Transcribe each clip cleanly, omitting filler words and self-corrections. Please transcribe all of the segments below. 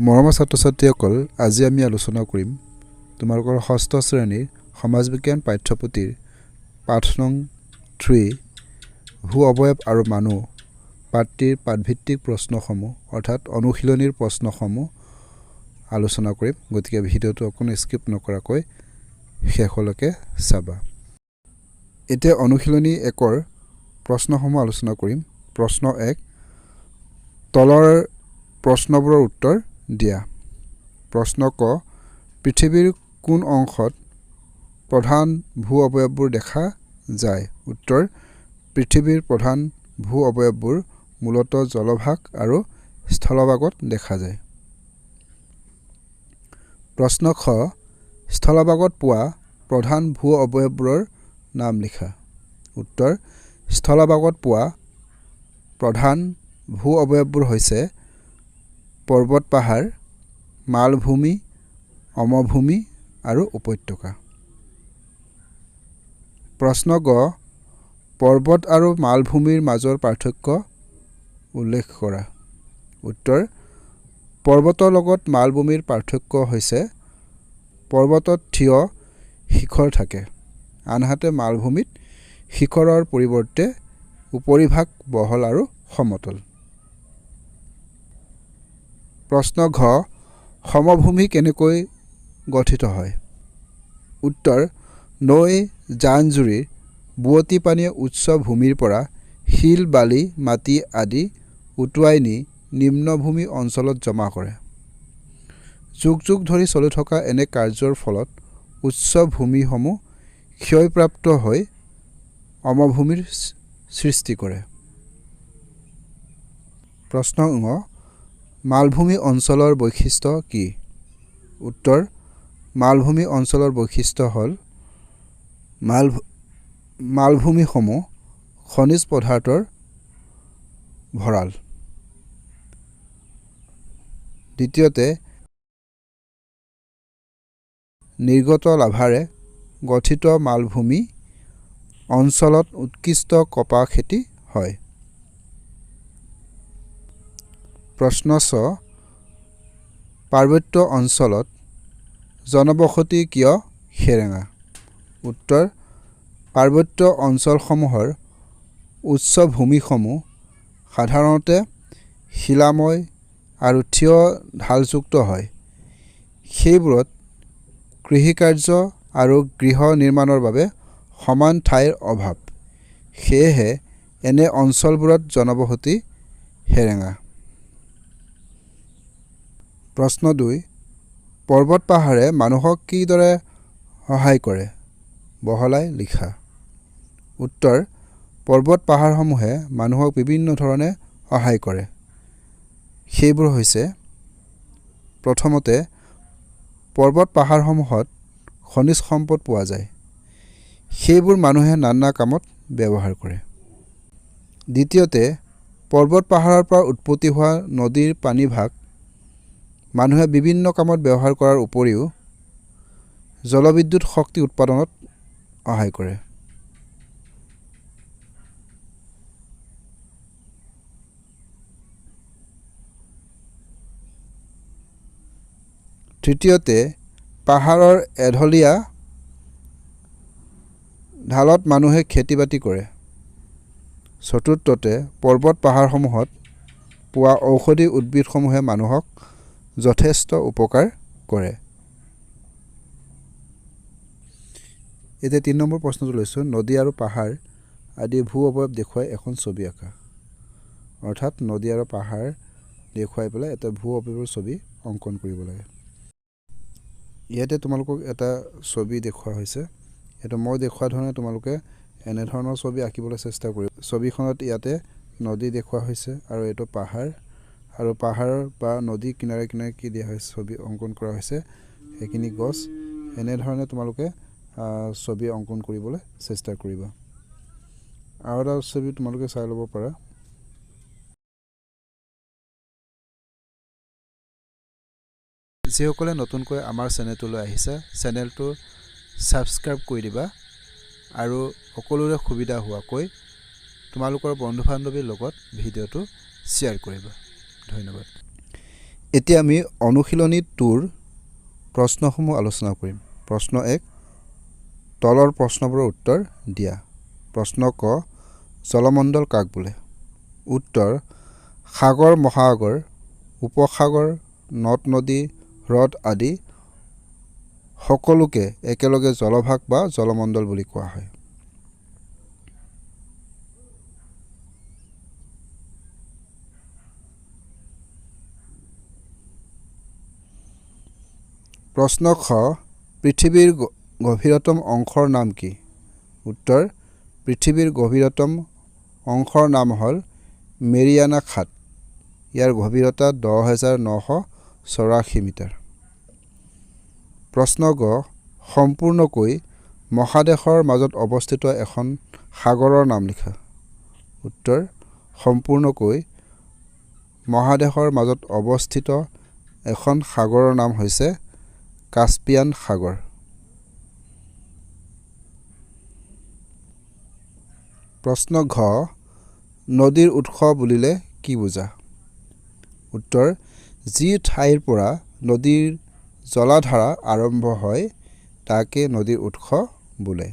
মৰমৰ ছাত্ৰ-ছাত্ৰীসকল, আজি আমি আলোচনা কৰিম তোমালোকৰ ষষ্ঠ শ্ৰেণীৰ সমাজ বিজ্ঞান পাঠ্যপুথিৰ পাঠ নং 3 ভূ অৱয়ব আৰু মানুহ পাঠটিৰ পাঠভিত্তিক প্ৰশ্নসমূহ অৰ্থাৎ অনুশীলনীৰ প্ৰশ্নসমূহ আলোচনা কৰিম। গতিকে ভিডিঅ'টো অকণো স্কিপ নকৰাকৈ শেষলৈকে চাবা। এতিয়া অনুশীলনী 1ৰ প্ৰশ্নসমূহ আলোচনা কৰিম। প্ৰশ্ন 1, তলৰ প্ৰশ্নবোৰৰ উত্তৰ দিয়া। প্ৰশ্ন ক, পৃথিৱীৰ কোন অংশত প্ৰধান ভূ অৱয়ববোৰ দেখা যায়? উত্তৰ, পৃথিৱীৰ প্ৰধান ভূ অৱয়ববোৰ মূলতঃ জলভাগ আৰু স্থলভাগত দেখা যায়। প্ৰশ্ন খ, স্থলভাগত পোৱা প্ৰধান ভূ অৱয়ববোৰৰ নাম লিখা। উত্তৰ, স্থলভাগত পোৱা প্ৰধান ভূ অৱয়ববোৰ হৈছে পৰ্বত পাহাৰ, মালভূমি, সমভূমি আৰু উপত্যকা। প্ৰশ্ন গ, পৰ্বত আৰু মালভূমিৰ মাজৰ পাৰ্থক্য উল্লেখ কৰা। উত্তৰ, পৰ্বতৰ লগত মালভূমিৰ পাৰ্থক্য হৈছে পৰ্বতত থিয় শিখৰ থাকে, আনহাতে মালভূমিত শিখৰৰ পৰিৱৰ্তে উপৰিভাগ বহল আৰু সমতল। প্ৰশ্ন ঘ, সমভূমি কেনেকৈ গঠিত হয়? উত্তৰ, নৈ, জান-জুৰিৰ বোৱতী পানীয়ে উচ্চ ভূমিৰ পৰা শিল, বালি, মাটি আদি উটুৱাই নি নিম্নভূমি অঞ্চলত জমা কৰে। যুগ যুগ ধৰি চলি থকা এনে কাৰ্যৰ ফলত উচ্চ ভূমিসমূহ ক্ষয়প্ৰাপ্ত হৈ সমভূমিৰ সৃষ্টি কৰে। প্ৰশ্ন ঙ, মালভূমি অঞ্চলৰ বৈশিষ্ট্য কি? উত্তৰ, মালভূমি অঞ্চলৰ বৈশিষ্ট্য হ'ল মালভূমিসমূহ খনিজ পদাৰ্থৰ ভঁৰাল। দ্বিতীয়তে, নিৰ্গত লাভাৰে গঠিত মালভূমি অঞ্চলত উৎকৃষ্ট কপাহ খেতি হয়। প্ৰশ্ন ছ, পাৰ্বত্য অঞ্চলত জনবসতি কিয় সেৰেঙা? উত্তৰ, পাৰ্বত্য অঞ্চলসমূহৰ উচ্চ ভূমিসমূহ সাধাৰণতে শিলাময় আৰু থিয় ঢালযুক্ত হয়। সেইবোৰত কৃষিকাৰ্য আৰু গৃহ নিৰ্মাণৰ বাবে সমান ঠাইৰ অভাৱ। সেয়েহে এনে অঞ্চলবোৰত জনবসতি সেৰেঙা। প্ৰশ্ন 2, পৰ্বত পাহাৰে মানুহক কিদৰে সহায় কৰে? বহলাই লিখা। উত্তৰ, পৰ্বত পাহাৰসমূহে মানুহক বিভিন্ন ধৰণে সহায় কৰে। সেইবোৰ হৈছে, প্ৰথমতে, পৰ্বত পাহাৰসমূহত খনিজ সম্পদ পোৱা যায়। সেইবোৰ মানুহে নানা কামত ব্যৱহাৰ কৰে। দ্বিতীয়তে, পৰ্বত পাহাৰৰ পৰা উৎপত্তি হোৱা নদীৰ পানীভাগ মানুহে বিভিন্ন কামত ব্যৱহাৰ কৰাৰ উপৰিও জলবিদ্যুৎ শক্তি উৎপাদনত সহায় কৰে। তৃতীয়তে, পাহাৰৰ এঢলীয়া ঢালত মানুহে খেতি-বাতি কৰে। চতুৰ্থতে, পৰ্বত পাহাৰসমূহত পোৱা ঔষধি উদ্ভিদসমূহে মানুহক যথেষ্ট উপকাৰ কৰে। এতিয়া 3 নম্বৰ প্ৰশ্নটো লৈছোঁ, নদী আৰু পাহাৰ আদি ভূ অৱয়ব দেখুৱাই এখন ছবি আঁকা। অৰ্থাৎ নদী আৰু পাহাৰ দেখুৱাই পেলাই এটা ভূ অৱয়বৰ ছবি অংকন কৰিব লাগে। ইয়াতে তোমালোকক এটা ছবি দেখুওৱা হৈছে। এইটো মই দেখুওৱা ধৰণে তোমালোকে এনেধৰণৰ ছবি আঁকিবলৈ চেষ্টা কৰিবা। ছবিখনত ইয়াতে নদী দেখুওৱা হৈছে আৰু এইটো পাহাৰ, আৰু পাহাৰৰ বা নদী কিনাৰে কিনাৰে কি দিয়া হৈছে, ছবি অংকন কৰা হৈছে, সেইখিনি গছ। এনেধৰণে তোমালোকে ছবি অংকন কৰিবলৈ চেষ্টা কৰিবা। আৰু এটা ছবি তোমালোকে চাই ল'ব পাৰা। যিসকলে নতুনকৈ আমাৰ চেনেলটোলৈ আহিছে, চেনেলটো ছাবস্ক্ৰাইব কৰি দিবা আৰু সকলোৰে সুবিধা হোৱাকৈ তোমালোকৰ বন্ধু বান্ধৱীৰ লগত ভিডিঅ'টো শ্বেয়াৰ কৰিবা। ধন্যবাদ। এতিয়া আমি অনুশীলনী 2ৰ প্ৰশ্নসমূহ আলোচনা কৰিম। প্ৰশ্ন 1, তলৰ প্ৰশ্নবোৰৰ উত্তৰ দিয়া। প্ৰশ্ন ক, জলমণ্ডল কাক বোলে? উত্তৰ, সাগৰ, মহাসাগৰ, উপসাগৰ, নদ নদী, হ্ৰদ আদি সকলোকে একেলগে জলভাগ বা জলমণ্ডল বুলি কোৱা হয়। প্ৰশ্ন খ, পৃথিৱীৰ গভীৰতম অংশৰ নাম কি? উত্তৰ, পৃথিৱীৰ গভীৰতম অংশৰ নাম হ'ল মেৰিয়ানা খাট। ইয়াৰ গভীৰতা 10,984 মিটাৰ। প্ৰশ্ন গ, সম্পূৰ্ণকৈ মহাদেশৰ মাজত অৱস্থিত এখন সাগৰৰ নাম লিখা। উত্তৰ, সম্পূৰ্ণকৈ মহাদেশৰ মাজত অৱস্থিত এখন সাগৰৰ নাম হৈছে কাস্পিয়ান সাগৰ। প্ৰশ্ন ঘ, নদীৰ উৎস বুলিলে কি বুজা? উত্তৰ, যি ঠাইৰ পৰা নদীৰ জলাধাৰা আৰম্ভ হয় তাকে নদীৰ উৎস বোলে।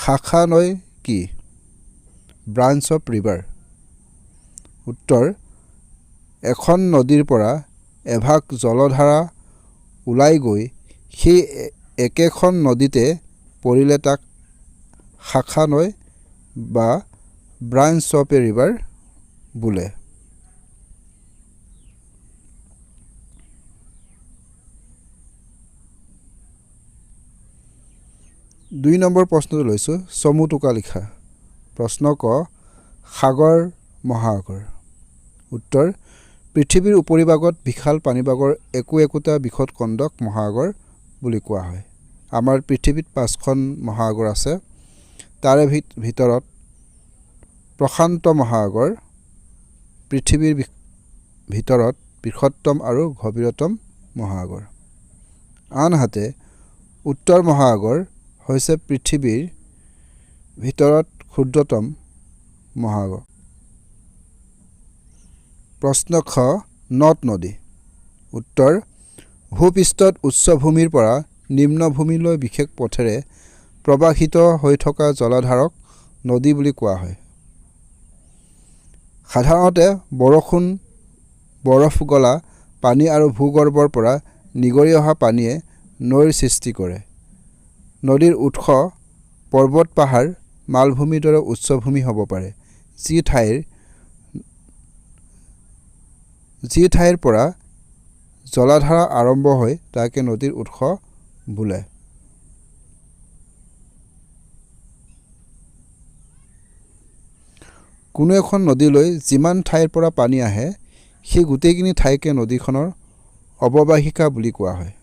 শাখা নৈ কি? Branch of river. উত্তৰ, এখন নদীৰ পৰা এভাগ জলধাৰা ওলাই গৈ সেই একেখন নদীতে পৰিলে তাক শাখা নৈ বা ব্ৰাঞ্চ অফ এ ৰিভাৰ বোলে। 2 নম্বৰ প্ৰশ্নটো লৈছোঁ, চমু টোকা লিখা। প্ৰশ্ন ক, সাগৰ, মহাসাগৰ। উত্তৰ, পৃথিৱীৰ উপৰিভাগত বিশাল পানীভাগৰ একোটা বৃহৎ খণ্ডক মহাসাগৰ বুলি কোৱা হয়। আমাৰ পৃথিৱীত 5খন মহাসাগৰ আছে। তাৰে ভিতৰত প্ৰশান্ত মহাসাগৰ পৃথিৱীৰ ভিতৰত বৃহত্তম আৰু গভীৰতম মহাসাগৰ। আনহাতে উত্তৰ মহাসাগৰ হৈছে পৃথিৱীৰ ভিতৰত ক্ষুদ্ৰতম মহাসাগৰ। প্ৰশ্ন খ, নদ নদী। উত্তৰ, ভূপৃষ্ঠত উচ্চভূমিৰ পৰা নিম্নভূমিলৈ বিশেষ পথেৰে প্ৰৱাহিত হৈ থকা জলাধাৰক নদী বুলি কোৱা হয়। সাধাৰণতে বৰষুণ, বৰফ গলা পানী আৰু ভূগৰ্ভৰ পৰা নিগৰি অহা পানীয়ে নৈৰ সৃষ্টি কৰে। নদীৰ উৎস পৰ্বত, পাহাৰ, মালভূমিৰ দৰে উচ্চভূমি হ'ব পাৰে। যি ঠাইৰ পৰা জলাধাৰা আৰম্ভ হয় তাকে নদীৰ উৎস বোলে। কোনো এখন নদীলৈ যিমান ঠাইৰ পৰা পানী আহে সেই গোটেইখিনি ঠাইকে নদীখনৰ অৱবাহিকা বুলি কোৱা হয়।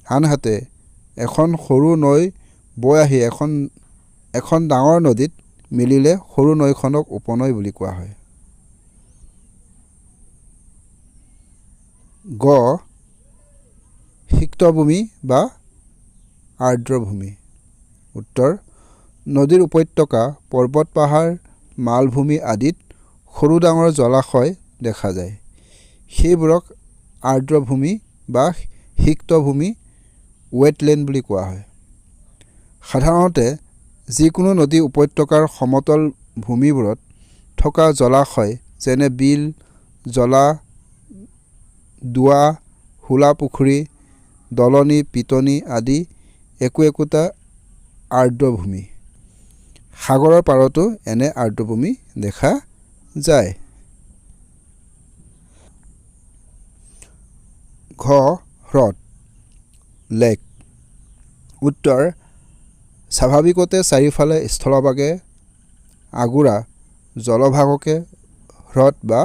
আনহাতে এখন সৰু নৈ বৈ আহি এখন ডাঙৰ নদীত মিলিলে সৰু নৈখনক উপনৈ বুলি কোৱা হয়। গ, সিক্তভূমি বা আৰ্দ্ৰভূমি। উত্তৰ, নদীৰ উপত্যকা, পৰ্বত, পাহাৰ, মালভূমি আদিত সৰু ডাঙৰ জলাশয় দেখা যায়। সেইবোৰক আৰ্দ্ৰভূমি বা সিক্তভূমি ৱেটলেণ্ড বুলি কোৱা হয়। সাধাৰণতে যিকোনো নদী উপত্যকাৰ সমতল ভূমিবোৰত থকা জলাশয় যেনে বিল, জলা, দুৱা, হোলা পুখুৰী, দলনি, পিটনি আদি একোটা আৰ্দ্ৰভূমি। সাগৰৰ পাৰতো এনে আৰ্দ্ৰভূমি দেখা যায়। ঘ, হ্ৰদ, লেক। উত্তৰ, স্বাভাৱিকতে চাৰিওফালে স্থলভাগে আগুৰা জলভাগকে হ্ৰদ বা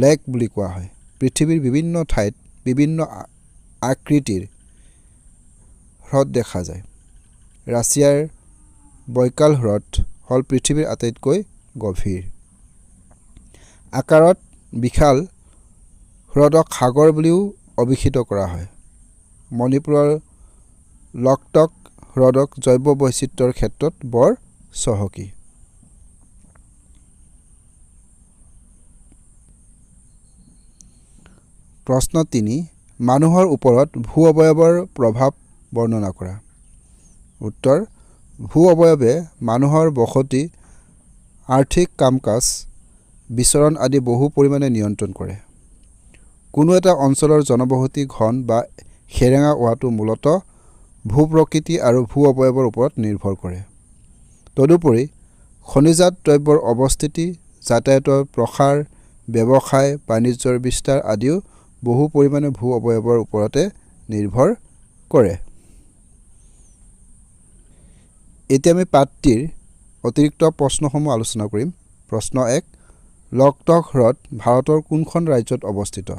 লেক বুলি কোৱা হয়। পৃথিৱীৰ বিভিন্ন ঠাইত বিভিন্ন আকৃতিৰ হ্ৰদ দেখা যায়। ৰাছিয়াৰ বৈকাল হ্ৰদ হ'ল পৃথিৱীৰ আটাইতকৈ গভীৰ। আকাৰত বিশাল হ্ৰদক সাগৰ বুলিও অভিহিত কৰা হয়। মণিপুৰৰ লকটক হ্ৰদক জৈৱ বৈচিত্ৰ্যৰ ক্ষেত্ৰত বৰ চহকী। প্ৰশ্ন 3 মানুহৰ ওপৰত ভূ অৱয়ৱৰ প্ৰভাৱ বৰ্ণনা কৰা। উত্তৰ ভূ অৱয়ৱে মানুহৰ বসতি, আৰ্থিক কাম-কাজ, বিচৰণ আদি বহু পৰিমাণে নিয়ন্ত্ৰণ কৰে। কোনো এটা অঞ্চলৰ জনবসতি ঘন বা সেৰেঙা হোৱাটো মূলতঃ ভূ-প্ৰকৃতি আৰু ভূ অৱয়ৱৰ ওপৰত নিৰ্ভৰ কৰে। তদুপৰি খনিজাত দ্ৰব্যৰ অৱস্থিতি, যাতায়াতৰ প্ৰসাৰ, ব্যৱসায় বাণিজ্যৰ বিস্তাৰ আদিও বহু পৰিমাণে ভূ অৱয়ৱৰ ওপৰতে নিৰ্ভৰ কৰে। এতিয়া আমি পাঠটিৰ অতিৰিক্ত প্ৰশ্নসমূহ আলোচনা কৰিম। প্ৰশ্ন 1 লকটক হ্ৰদ ভাৰতৰ কোনখন ৰাজ্যত অৱস্থিত?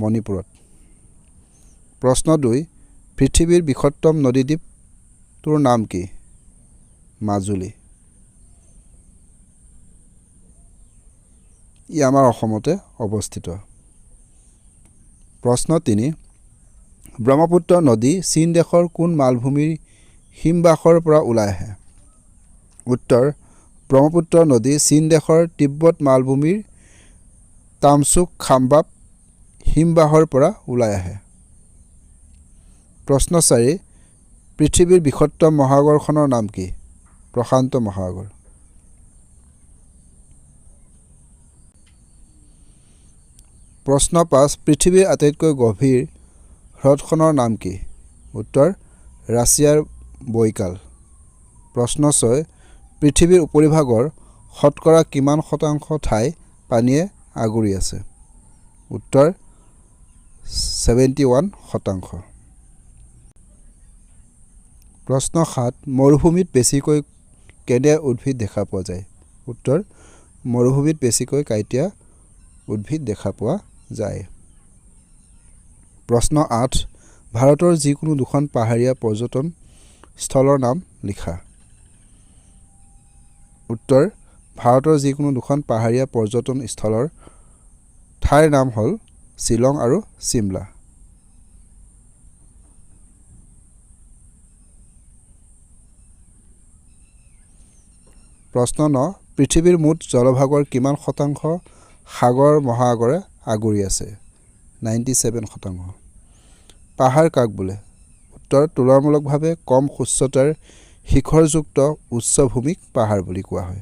মণিপুৰত। প্ৰশ্ন 2 পৃথিৱীৰ বৃহত্তম নদীদ্বীপটোৰ নাম কি? মাজুলী। ই আমাৰ অসমতে অৱস্থিত। প্ৰশ্ন 3 ব্ৰহ্মপুত্ৰ নদী চীন দেশৰ কোন মালভূমিৰ হিমবাহৰ পৰা ওলাই আহে? উত্তৰ ব্ৰহ্মপুত্ৰ নদী চীন দেশৰ তিব্বত মালভূমিৰ তামচুক খামবাব হিমবাহৰ পৰা ওলাই আহে। প্ৰশ্ন 4 পৃথিৱীৰ বৃহত্তম মহাসাগৰখনৰ নাম কি? প্ৰশান্ত মহাসাগৰ। প্ৰশ্ন 5 পৃথিৱীৰ আটাইতকৈ গভীৰ হ্ৰদখনৰ নাম কি? উত্তৰ ৰাছিয়াৰ বৈকাল। প্ৰশ্ন 6 পৃথিৱীৰ উপৰিভাগৰ শতকৰা কিমান শতাংশ ঠাই পানীয়ে আগুৰি আছে? উত্তৰ 71%। প্ৰশ্ন 7 মৰুভূমিত বেছিকৈ কেনে উদ্ভিদ দেখা পোৱা যায়? উত্তৰ মৰুভূমিত বেছিকৈ কাঁইটীয়া উদ্ভিদ দেখা পোৱা যায়। প্ৰশ্ন 8 ভাৰতৰ যিকোনো দুখন পাহাৰীয়া পৰ্যটন স্থলৰ নাম লিখা। উত্তৰ ভাৰতৰ যিকোনো দুখন পাহাৰীয়া পৰ্যটন স্থলৰ ঠাইৰ নাম হ'ল শ্বিলং আৰু চিমলা। প্ৰশ্ন 9 পৃথিৱীৰ মুঠ জলভাগৰ কিমান শতাংশ সাগৰ মহাসাগৰে আগুৰি আছে? 97%। পাহাৰ কাক বোলে? উত্তৰ তুলনামূলকভাৱে কম উচ্চতাৰ শিখৰযুক্ত উচ্চভূমিক পাহাৰ বুলি কোৱা হয়।